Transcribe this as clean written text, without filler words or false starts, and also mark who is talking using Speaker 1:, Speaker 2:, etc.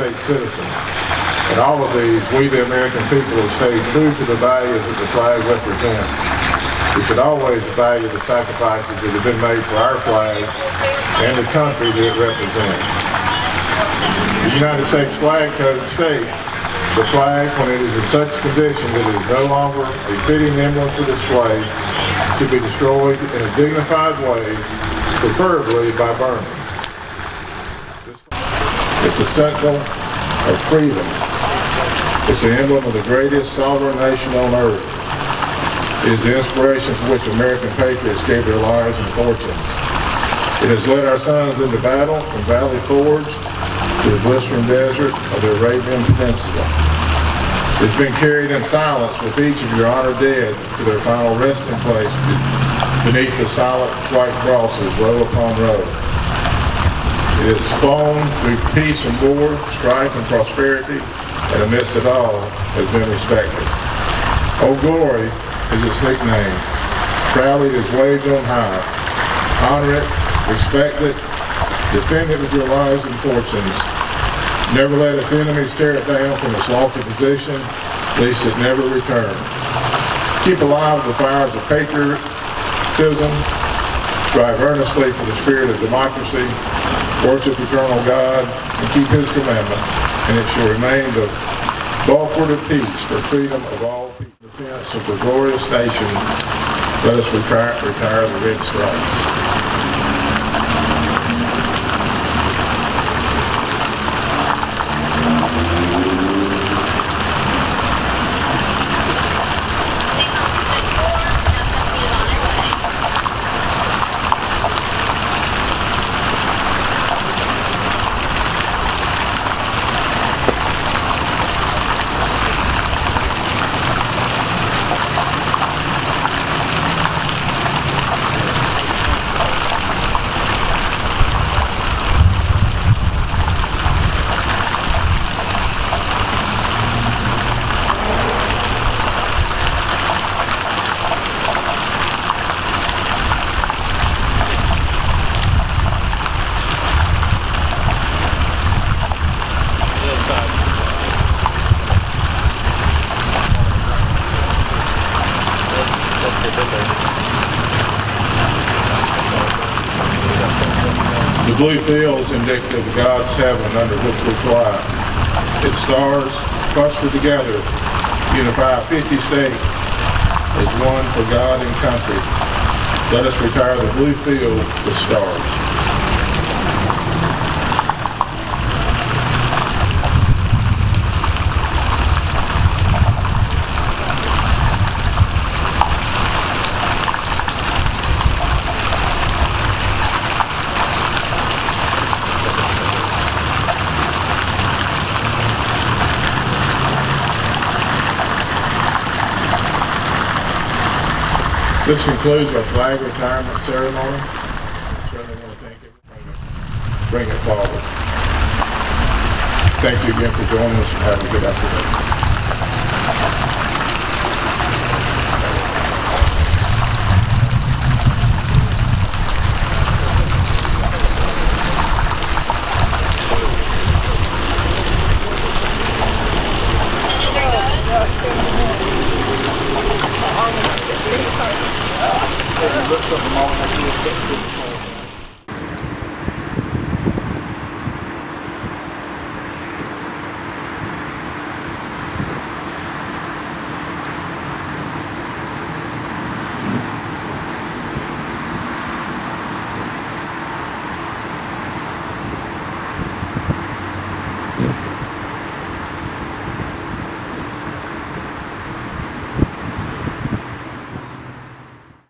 Speaker 1: States citizens. In all of these, we the American people have stayed true to the values that the flag represents. We should always value the sacrifices that have been made for our flag and the country that it represents. The United States Flag Code states, the flag, when it is in such condition that it is no longer a fitting emblem to display, should be destroyed in a dignified way, preferably by burning. It's a symbol of freedom. It's the emblem of the greatest sovereign nation on earth. It is the inspiration for which American patriots gave their lives and fortunes. It has led our sons into battle from Valley Forge to the blistering desert of the Arabian Peninsula. It's been carried in silence with each of your honored dead to their final resting place beneath the silent white crosses row upon row. It has flown through peace and war, strife and prosperity, and amidst it all has been respected. Old Glory is its nickname. Proudly it is waved on high. Honor it, respect it, defend it with your lives and fortunes. Never let its enemies tear it down from its lofty position, lest it never return. Keep alive the fires of patriotism. Strive earnestly for the spirit of democracy. Worship eternal God and keep His commandments, and it shall remain the bulwark of peace for freedom of all people. Defense of the glorious nation, let us retire the red stripes. The blue field is indicative of God's heaven under which we fly. Its stars, clustered together, unify 50 states as one for God and country. Let us retire the blue field with stars. This concludes our flag retirement ceremony. I certainly want to thank everybody to bring it forward. Thank you again for joining us and have a good afternoon. Looks like a moment